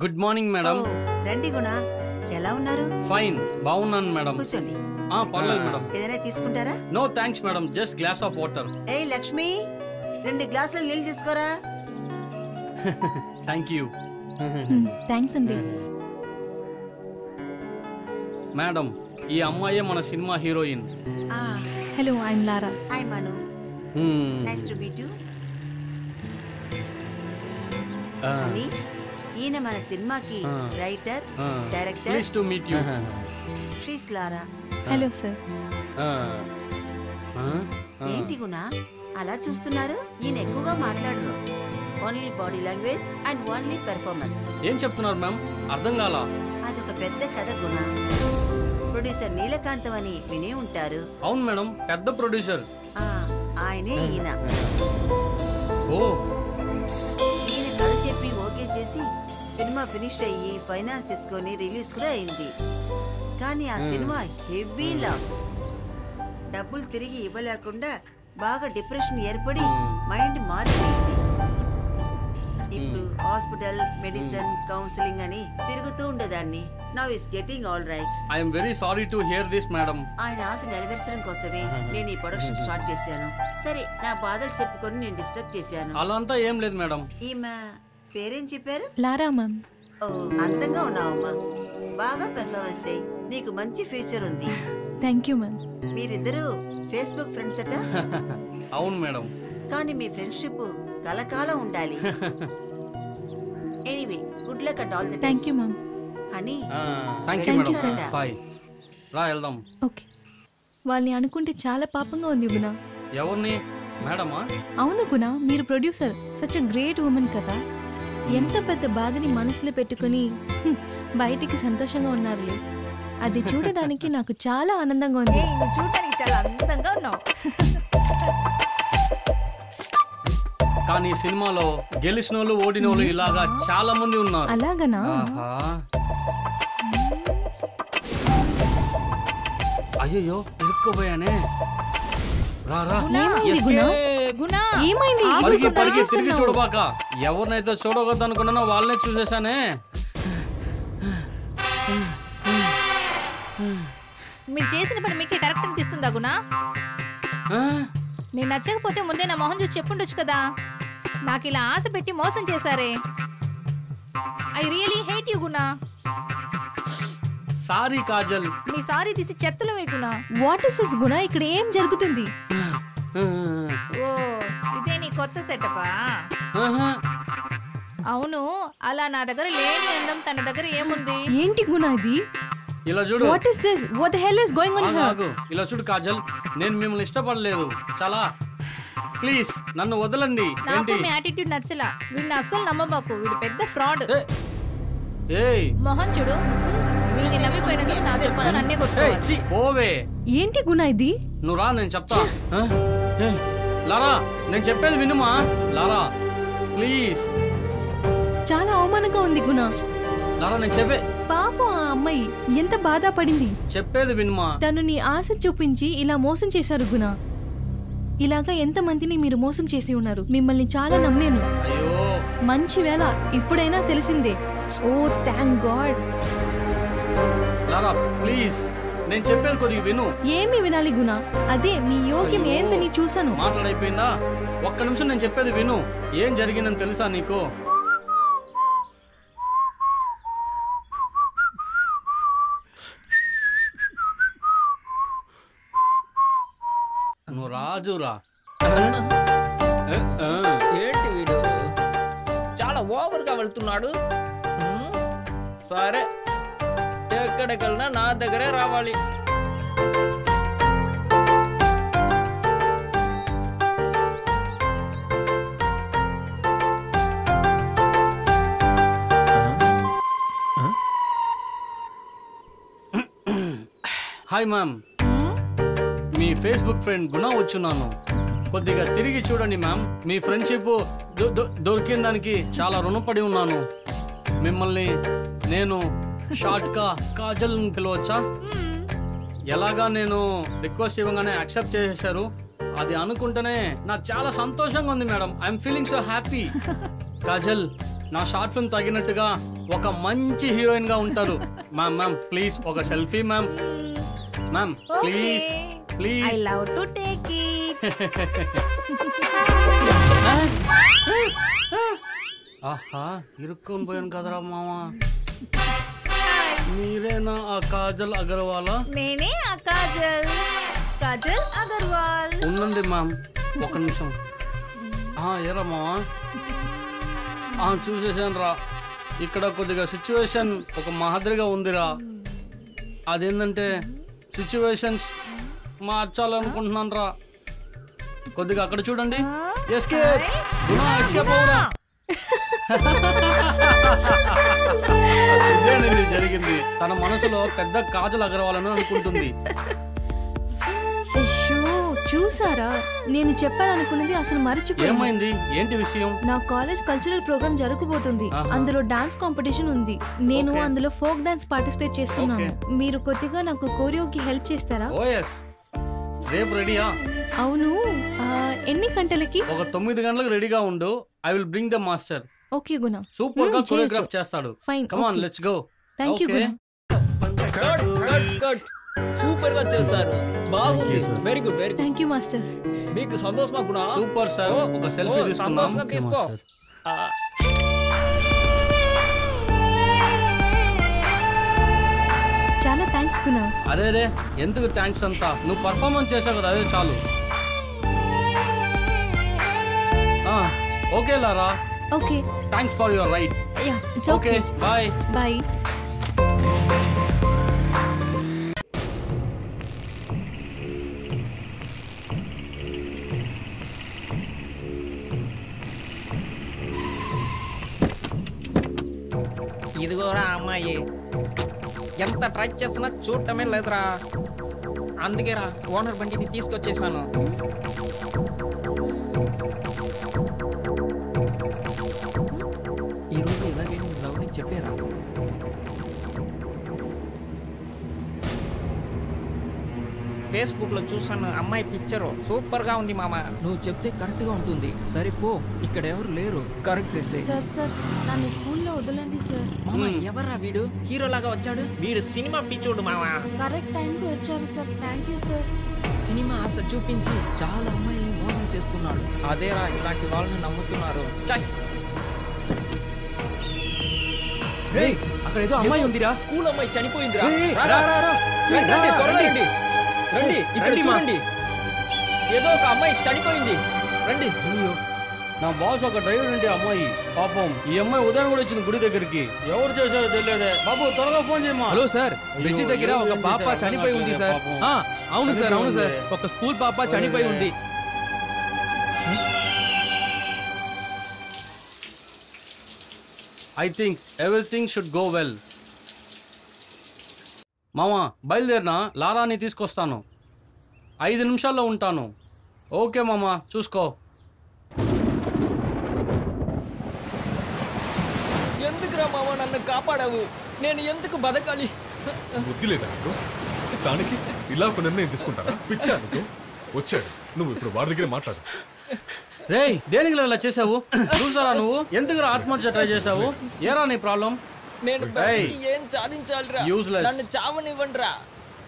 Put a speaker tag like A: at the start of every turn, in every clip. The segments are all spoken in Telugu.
A: Good morning madam.
B: రండి గుణ, ఎలా ఉన్నారు?
A: ఫైన్, బాగున్నాను మేడం.
B: కూర్చోండి.
A: పర్లేదు మేడం.
B: ఏదైనా తీసుకుంటారా?
A: No thanks madam, just glass of water.
B: ఏయ్ లక్ష్మి, 2 గ్లాసులు నీళ్ళు తీసుకోరా.
A: Thank you.
C: థ్యాంక్స్ అండి.
A: మేడం, ఈ అమ్మాయే మన cinema heroine.
C: Hello, I'm Laura.
B: Hi Manu, nice to meet you. అని ఈయన మన సినిమాకి writer, director.
A: Please to meet you.
B: She's Laura.
C: Hello sir.
B: ఏంటి గుణ అలా చూస్తున్నారు? ఈయన ఎక్కువగా మాట్లాడరు. Only body language and only performance.
A: ఏం చెప్తున్నారు మ్యామ్? అర్థం కాలా.
B: అదొక పెద్ద కథ గుణ. ప్రొడ్యూసర్ నీలకాంతం అని వినే ఉంటారు.
A: అవును మేడం, పెద్ద ప్రొడ్యూసర్.
B: ఆయనే ఈయన.
A: ఓ,
B: ఈయన కథ చెప్పి ఓకే చేసి సినిమా ఫినిష్ అయ్యి ఫైనాన్స్ తీసుకొని రిలీజ్ కూడా అయింది. కానీ ఆ సినిమా హెవీ లాస్. డబ్బులు తిరిగి ఇవ్వలేకుండా బాగా డిప్రెషన్ ఏర్పడి మైండ్ మారిపోయింది. ఇప్పుడు హాస్పిటల్, మెడిసిన్, కౌన్సిలింగ్ అని తిరుగుతూ ఉండేదాన్ని. Now is getting all right.
A: I am very sorry to hear this madam.
B: ఆయన ఆశ నెరవేర్చడం కోసమే నేను ఈ ప్రొడక్షన్ స్టార్ట్ చేశాను. సరే, నా బాధలు చెప్పుకొని నేను డిస్టర్బ్ చేశాను.
A: అలా అంతా ఏం లేదు మేడం.
B: ఈమె పేరేం చెప్పారు?
C: లారా మ్యామ్.
B: ఓ, అందంగా ఉన్నావమ్మా. బాగా పెర్ఫార్మెన్స్ చేయి, నీకు మంచి ఫ్యూచర్ ఉంది.
C: Thank you ma'am.
B: మీరిద్దరూ ఫేస్బుక్ ఫ్రెండ్స్ అట?
A: అవును మేడం.
B: కానీ మీ ఫ్రెండ్షిప్ కలకాలం ఉండాలి. Anyway, good luck and all the best.
C: Thank you ma'am.
B: అని
A: thank you
C: Thank you,
A: madam.
C: sir.
A: Bye. రా వెళ్దాం.
C: ఓకే. వాళ్ళని అనుకుంటే చాలా పాపంగా ఉంది గుణ.
A: ఎవరిని? మేడమా?
C: అవును గుణ, మీరు producer, such a great women కదా. ఎంత పెద్ద బాధని మనసులో పెట్టుకుని బయటికి సంతోషంగా ఉన్నారులే. అది చూడడానికి నాకు చాలా ఆనందంగా ఉంది.
D: చూడడానికి చాలా అందంగా ఉన్నావు.
A: కానీ సినిమాలో గెలిచిన వాళ్ళు, ఓడిన వాళ్ళు ఇలాగా చాలా మంది ఉన్నారు.
C: అలాగనా?
A: అయ్యో, ఇరుక్కుపోయానే. రారా.
C: ఏమైంది?
A: తిరిగి చూడబాక. ఎవరినైతే చూడవద్దు అనుకున్నానో వాళ్ళనే చూసేసానే.
D: మీరు చేసిన పని మీకే కరెక్ట్ అనిపిస్తుందా గుణ? నేను నచ్చకపోతే ముందే నా మొహం చూసి చెప్పుండొచ్చు కదా. నాకు ఇలా ఆశ పెట్టి మోసం చేశారే. I really hate you Guna.
A: Sorry Kajal.
D: Me sorry తీసి చెత్తలో వే గుణ.
C: వాట్ ఇస్ దిస్ గుణ? ఇక్కడ ఏం జరుగుతుంది?
D: ఓ, ఇదే నీ కొత్త సెటపా? అవును, అలా నా దగ్గర లేని అందం తన దగ్గర ఏముంది?
C: ఏంటి గుణ ఇది?
A: ఇలా చూడు.
C: What is this? What the hell is going on here?
A: ఇలా చూడు కాజల్, నేను మిమ్మల్ని ఇష్టపడలేదు. చాలా ప్లీజ్ నన్ను వదలండి.
D: నాకు మీ యాటిట్యూడ్ నచ్చలా. వీడిని అస్సలు నమ్మబాకు, వీడు పెద్ద ఫ్రాడ్.
A: ఏయ్,
D: మొహం చూడు. వీడిని నమ్మిపోయినందుకు నా చెప్పులు నన్నే కొట్టుకోవాలి.
A: ఓవే.
C: ఏంటి గుణ ఇది?
A: నువ్వు రా, నేను చెప్తా. లారా, నేను చెప్పేది వినుమా. లారా ప్లీజ్.
C: చాలా అవమానంగా ఉంది గుణ.
A: లారా, నేను చెప్పే.
C: పాపం ఆ అమ్మాయి ఎంత బాధపడింది.
A: చెప్పేది వినుమా.
C: తను నీ ఆశ చూపించి ఇలా మోసం చేశారు గుణ. ఇలాగా ఎంత మందిని మీరు మోసం చేసి ఉన్నారు. మిమ్మల్ని చాలా నమ్మాను.
A: అయ్యో,
C: మంచి వేళ ఇప్పుడైనా తెలిసిందే. ఓ థ్యాంక్ గాడ్.
A: లారా ప్లీజ్, నేను చెప్పేది కొద్దిగా విను.
C: ఏమి వినాలి గుణ? అదే మీ యోగ్యం ఏందని చూసాను.
A: మాట్లాడైపోయిందా? ఒక్క నిమిషం నేను చెప్పేది విను. ఏం జరిగిందని తెలుసా నీకు? నువ్వు రాజురా.
E: ఏంటి వీడు చాలా ఓవర్గా వెళ్తున్నాడు. సరే, ఎక్కడికెళ్ళినా నా దగ్గరే రావాలి.
A: హాయ్ మ్యామ్, మీ ఫేస్బుక్ ఫ్రెండ్ గుణ వచ్చున్నాను. కొద్దిగా తిరిగి చూడండి మ్యామ్. మీ ఫ్రెండ్షిప్ దొరికిన దానికి చాలా రుణపడి ఉన్నాను. మిమ్మల్ని నేను షార్ట్గా కాజల్ పిలవచ్చా? ఎలాగా నేను రిక్వెస్ట్ ఇవ్వగానే యాక్సెప్ట్ చేసేసారు. అది అనుకుంటేనే నాకు చాలా సంతోషంగా ఉంది madam. I'm feeling so happy. Kajal, నా షార్ట్ ఫిల్మ్ తగినట్టుగా ఒక మంచి హీరోయిన్ గా ఉంటారు. మ్యామ్ మ్యామ్ ప్లీజ్ ఒక selfie ma'am. Ma'am please
D: I
A: please.
D: Love to take it.
A: ఆహా ఇరుక్కొని పోయాను కదరా మావా. మీరేనా ఆ కాజల్ అగర్వాలా?
D: నేనే ఆ కాజల్ అగర్వాల్.
A: ఉండండి మ్యామ్ ఒక నిమిషం. ఏరా మావా చూసేసాను రా. ఇక్కడ కొద్దిగా సిచ్యువేషన్ ఒక మాదిరిగా ఉందిరా. అదేంటంటే సిచ్యువేషన్స్ మార్చాలనుకుంటున్నాను రా. కొద్దిగా అక్కడ చూడండి. ఎస్కేప్ ఎస్కేప్ అవురా. ఇదేనండి జరిగింది. తన మనసులో పెద్ద కాజల్ అగర్వాలని అనుకుంటుంది.
C: చూసారా, నేను చెప్పాలనుకున్నది అసలు మర్చిపోయాను.
A: ఏమైంది? ఏంటి విషయం?
C: నా కాలేజ్ కల్చరల్ ప్రోగ్రామ్ జరగబోతుంది. అందులో డాన్స్ కాంపిటీషన్ ఉంది. నేను అందులో ఫోక్ డాన్స్ పార్టిసిపేట్ చేస్తున్నాను. మీరు కొద్దిగా నాకు కోరియోకి హెల్ప్ చేస్తారా?
A: రేపు రెడీయా?
C: అవును. ఎన్ని గంటలకి?
A: ఒక 9 గంటలకు రెడీగా ఉండు. I will bring the master.
C: Okay Guna.
A: Super గా కొరియోగ్రాఫ్ చేస్తాడు.
C: Fine.
A: Come on let's go.
C: Thank you Guna.
E: Super గా చేశారు. బాగుంది. Very good very good.
C: Thank you master.
E: మీకు సంతోషమా గుణ?
A: Super sir. ఒక సెల్ఫీ తీసుకుందాం.
E: సంతోషంగా తీసుకో.
C: చాలా థ్యాంక్స్ గుణ.
A: అరే ఎందుకు థ్యాంక్స్ అంతా? నువ్వు పర్ఫార్మెన్స్ చేసావు కదా, అదే చాలు. Okay Laura.
C: Okay.
A: Thanks for your right.
C: Ya it's okay.
A: Bye
C: bye.
E: ఇదిగోరా అమ్మాయి. ఎంత ట్రై చేసినా చూడటమే లేదురా. అందుకేరా ఓనర్ బండిని తీసుకొచ్చేసాను. ఈరోజు ఇలాగే లవ్ని చెప్పారా? ఫేస్బుక్ లో చూసాను అమ్మాయి పిక్చరు. సూపర్ గా ఉంది మామ. నువ్వు చెప్తే కరెక్ట్ గా ఉంటుంది. సరిపో, ఇక్కడ ఎవరు లేరు. కరెక్ట్ చేసే.
C: సార్ నన్ను స్కూల్లో వదలండి సార్.
E: మామ ఎవర్రా వీడు? హీరో లాగా వచ్చాడు. వీడు సినిమా పిచ్చోడు మామ.
C: కరెక్ట్ టైంకి వచ్చారు sir. Thank you sir.
E: Cinema ఆశ చూపించి చాలా అమ్మాయిని మోసం చేస్తున్నాడు. అదేరా ఇలాంటి వాళ్ళని నమ్ముతున్నారు.
F: అక్కడ ఏదో అమ్మాయి ఉందిరా.
E: స్కూల్ అమ్మాయి చనిపోయిందిరా. రండి ఇక్కడ చూడండి. ఏదో ఒక అమ్మాయి చనిపోయింది. రండి.
A: నా బాస్ ఒక డ్రైవర్ అంటే అమ్మాయి. పాపం ఈ అమ్మాయి ఉదయం కూడా వచ్చింది గుడి దగ్గరికి. ఎవరు చేశారో తెలియదే. బాబు త్వరగా ఫోన్ చేయమా.
F: హలో సార్, బ్రిడ్జి దగ్గర ఒక పాప చనిపోయి ఉంది సార్. అవును సార్ ఒక స్కూల్ పాప చనిపోయి ఉంది.
A: I think everything should go well. మామా బయలుదేరినా లారాని తీసుకొస్తాను. 5 నిమిషాల్లో ఉంటాను. ఓకే మామా, చూసుకో.
E: ఎందుకురా మామ నన్ను కాపాడావు? నేను ఎందుకు బతకాలి?
G: బుద్ధి లేదా దానికి ఇలా ఒక నిర్ణయం తీసుకుంటారా? పిచ్చా నీకు? వచ్చాడు, నువ్వు ఇప్పుడు వాడి దగ్గర మాట్లాడు.
A: రేయ్ దేనికి ఇలా చేసావు? చూసారా నువ్వు ఎందుకు ఆత్మహత్య ట్రై చేసావు? ఏరా నీ ప్రాబ్లం?
E: నేను ఏం సాధించాలిరా? నన్ను చావనివ్వండిరా.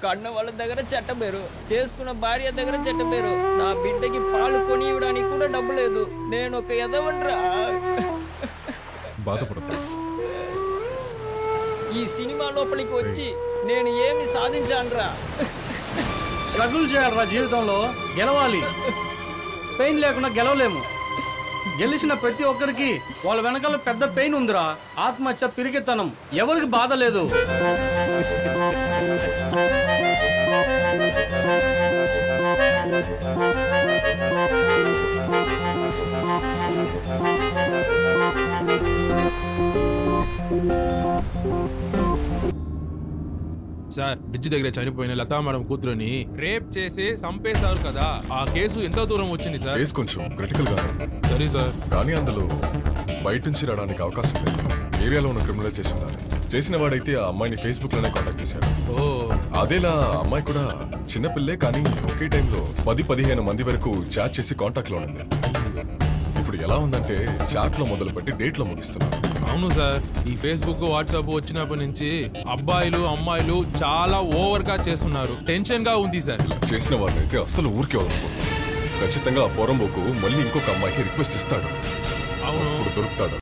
E: కన్న వాళ్ళ దగ్గర చెట్ట పేరు, చేసుకున్న భార్య దగ్గర చెట్ట పేరు, నా బిడ్డకి పాలు కొని ఇవ్వడానికి కూడా డబ్బు లేదు. నేను ఒక ఎదవండ్రా.
G: బాధపడతా.
E: ఈ సినిమా లోపలికి వచ్చి నేను ఏమి సాధించానురా?
A: స్ట్రగుల్ చేయాలరా జీవితంలో. గెలవాలి. పెయిన్ లేకుండా గెలవలేము. గెలిచిన ప్రతి ఒక్కరికి వాళ్ళ వెనకాల పెద్ద పెయిన్ ఉందిరా. ఆత్మహత్య పిరికితనం. ఎవరికి బాధ లేదు.
F: సార్, బ్రిడ్జి దగ్గర చనిపోయిన లతా మేడం కూతురుని రేప్ చేసి చంపేశారు కదా. ఆ కేసు ఎంత దూరం వచ్చింది సార్?
G: కేసు కొంచెం క్రిటికల్ గా
F: సరే సార్,
G: కానీ అందులో బయట నుంచి రావడానికి అవకాశం లేదు. ఏరియాలో ఉన్న క్రిమినల్ చేసి ఉండాలి. చేసిన వాడైతే ఆ అమ్మాయిని ఫేస్బుక్ లోనే కాంటాక్ట్ చేశాడు. అదేలా అమ్మాయి కూడా చిన్నపిల్లే, కానీ ఒకే టైంలో 10-15 మంది వరకు చాట్ చేసి కాంటాక్ట్ లో ఉంది. ఇప్పుడు ఎలా ఉందంటే చాట్ లో మొదలుపెట్టి డేట్ లో ముగిస్తున్నారు.
F: అవును సార్, ఈ ఫేస్బుక్ వాట్సాప్ వచ్చినప్పటి నుంచి అబ్బాయిలు అమ్మాయిలు చాలా ఓవర్ గా చేస్తున్నారు. టెన్షన్ గా ఉంది సార్.
G: చేసిన వాడినైతే అస్సలు ఊరికే వదలకూడదు. ఖచ్చితంగా ఆ పొరంబోకు మళ్ళీ ఇంకొక అమ్మాయికి రిక్వెస్ట్ ఇస్తాడు.
F: అవును,
G: దొరుకుతాడు.